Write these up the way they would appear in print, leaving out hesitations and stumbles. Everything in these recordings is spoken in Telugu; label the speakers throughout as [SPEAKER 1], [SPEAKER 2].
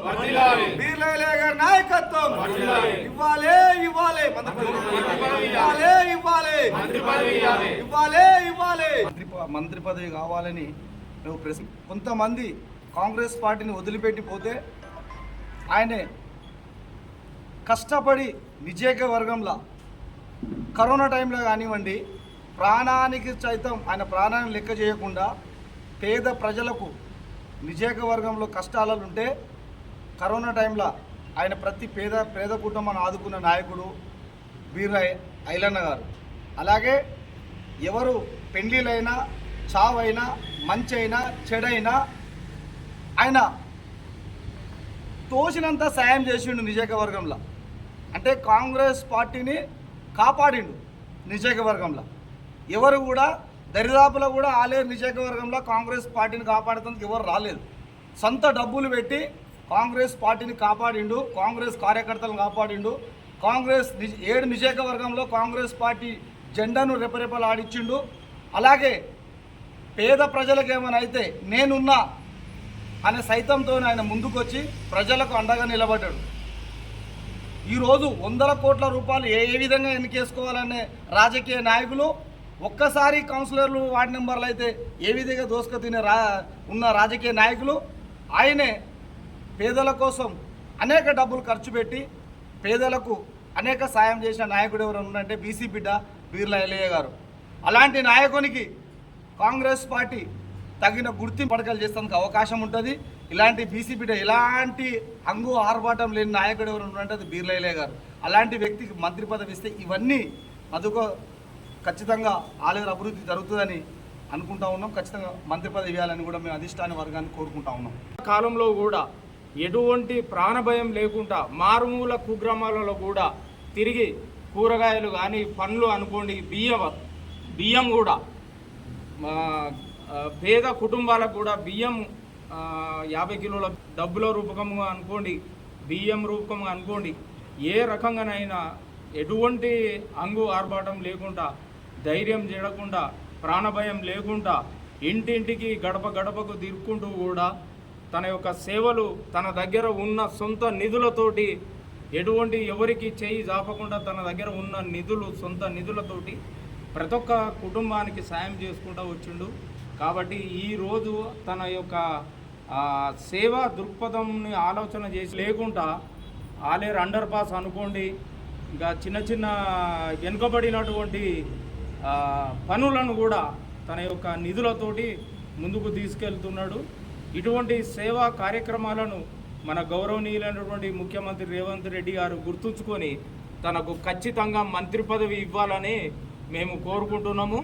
[SPEAKER 1] బీర్లయ్య గారి నాయకత్వం ఇవ్వాలి ఇవ్వాలి మంత్రి పదవి కావాలని కొంతమంది కాంగ్రెస్ పార్టీని వదిలిపెట్టిపోతే ఆయనే కష్టపడి నియోజకవర్గంలో కరోనా టైంలో కానివ్వండి ప్రాణానికి సైతం ఆయన ప్రాణాన్ని లెక్క చేయకుండా పేద ప్రజలకు నియోజకవర్గంలో కష్టాలు ఉంటే కరోనా టైంలో ఆయన ప్రతి పేద కుటుంబాన్ని ఆదుకున్న నాయకుడు బీర్లయ్య ఐలన్న గారు. అలాగే ఎవరు పెండ్లిలైనా చావైనా మంచైనా చెడైనా ఆయన తోచినంత సాయం చేసిండు నియోజకవర్గంలో. అంటే కాంగ్రెస్ పార్టీని కాపాడిండు నియోజకవర్గంలో. ఎవరు కూడా దరిదాపులో కూడా ఆలేరు నియోజకవర్గంలో కాంగ్రెస్ పార్టీని కాపాడుతానికి ఎవరు రాలేదు. సొంత డబ్బులు పెట్టి కాంగ్రెస్ పార్టీని కాపాడిండు, కాంగ్రెస్ కార్యకర్తలను కాపాడిండు. కాంగ్రెస్ 7 నియోజకవర్గంలో కాంగ్రెస్ పార్టీ జెండాను రెపరెపలాడిచ్చిండు. అలాగే పేద ప్రజలకు ఏమైనా అయితే నేనున్నా అనే సైతంతో ఆయన ముందుకొచ్చి ప్రజలకు అండగా నిలబడ్డాడు. ఈరోజు 100 కోట్ల రూపాయలు ఏ విధంగా ఎన్నికేసుకోవాలనే రాజకీయ నాయకులు ఒక్కసారి కౌన్సిలర్లు వార్డు మెంబర్లు అయితే ఏ విధంగా దోసుక తినే ఉన్న రాజకీయ నాయకులు ఆయనే పేదల కోసం అనేక డబ్బులు ఖర్చు పెట్టి పేదలకు అనేక సాయం చేసిన నాయకుడు ఎవరు ఉన్నారంటే బీసీ బిడ్డ బీర్లయ్య గారు. అలాంటి నాయకునికి కాంగ్రెస్ పార్టీ తగిన గుర్తింపు పడకలు చేసేందుకు అవకాశం ఉంటుంది. ఇలాంటి బీసీ బిడ్డ ఎలాంటి హంగు ఆర్భాటం లేని నాయకుడు ఎవరు ఉన్నారంటే అది బీర్లయ్య గారు. అలాంటి వ్యక్తికి మంత్రి పదవి ఇస్తే ఇవన్నీ అందుకో ఖచ్చితంగా ఆలయ అభివృద్ధి జరుగుతుందని అనుకుంటా ఉన్నాం. ఖచ్చితంగా మంత్రి పదవి ఇవ్వాలని కూడా మేము అధిష్టాన వర్గాన్ని కోరుకుంటా ఉన్నాం.
[SPEAKER 2] కాలంలో కూడా ఎటువంటి ప్రాణభయం లేకుండా మారుమూల కుగ్రామాలలో కూడా తిరిగి కూరగాయలు కానీ పండ్లు అనుకోండి బియ్యం కూడా పేద కుటుంబాలకు కూడా బియ్యం 50 కిలోల డబ్బుల రూపకంగా అనుకోండి, బియ్యం రూపకంగా అనుకోండి, ఏ రకంగానైనా ఎటువంటి అంగు ఆర్భాటం లేకుండా ధైర్యం చేయకుండా ప్రాణభయం లేకుండా ఇంటింటికి గడప గడపకు తిరుక్కుంటూ కూడా తన యొక్క సేవలు తన దగ్గర ఉన్న సొంత నిధులతోటి ఎటువంటి ఎవరికి చేయి జాపకుండా తన దగ్గర ఉన్న సొంత నిధులతోటి ప్రతి ఒక్క కుటుంబానికి సాయం చేసుకుంటూ వచ్చిండు. కాబట్టి ఈరోజు తన యొక్క సేవా దృక్పథంని ఆలోచన చేసి లేకుండా ఆలేరు అండర్ పాస్ అనుకోండి, ఇంకా చిన్న చిన్న వెనుకబడినటువంటి పనులను కూడా తన యొక్క నిధులతోటి ముందుకు తీసుకెళ్తున్నాడు. ఇటువంటి సేవా కార్యక్రమాలను మన గౌరవనీయులైనటువంటి ముఖ్యమంత్రి రేవంత్ రెడ్డి గారు గుర్తుంచుకొని తనకు ఖచ్చితంగా మంత్రి పదవి ఇవ్వాలని మేము కోరుకుంటున్నాము.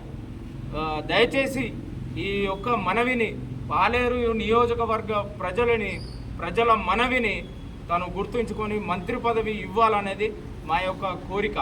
[SPEAKER 2] దయచేసి ఈ యొక్క మనవిని పాలేరు నియోజకవర్గ ప్రజల మనవిని తను గుర్తుంచుకొని మంత్రి పదవి ఇవ్వాలనేది మా యొక్క కోరిక.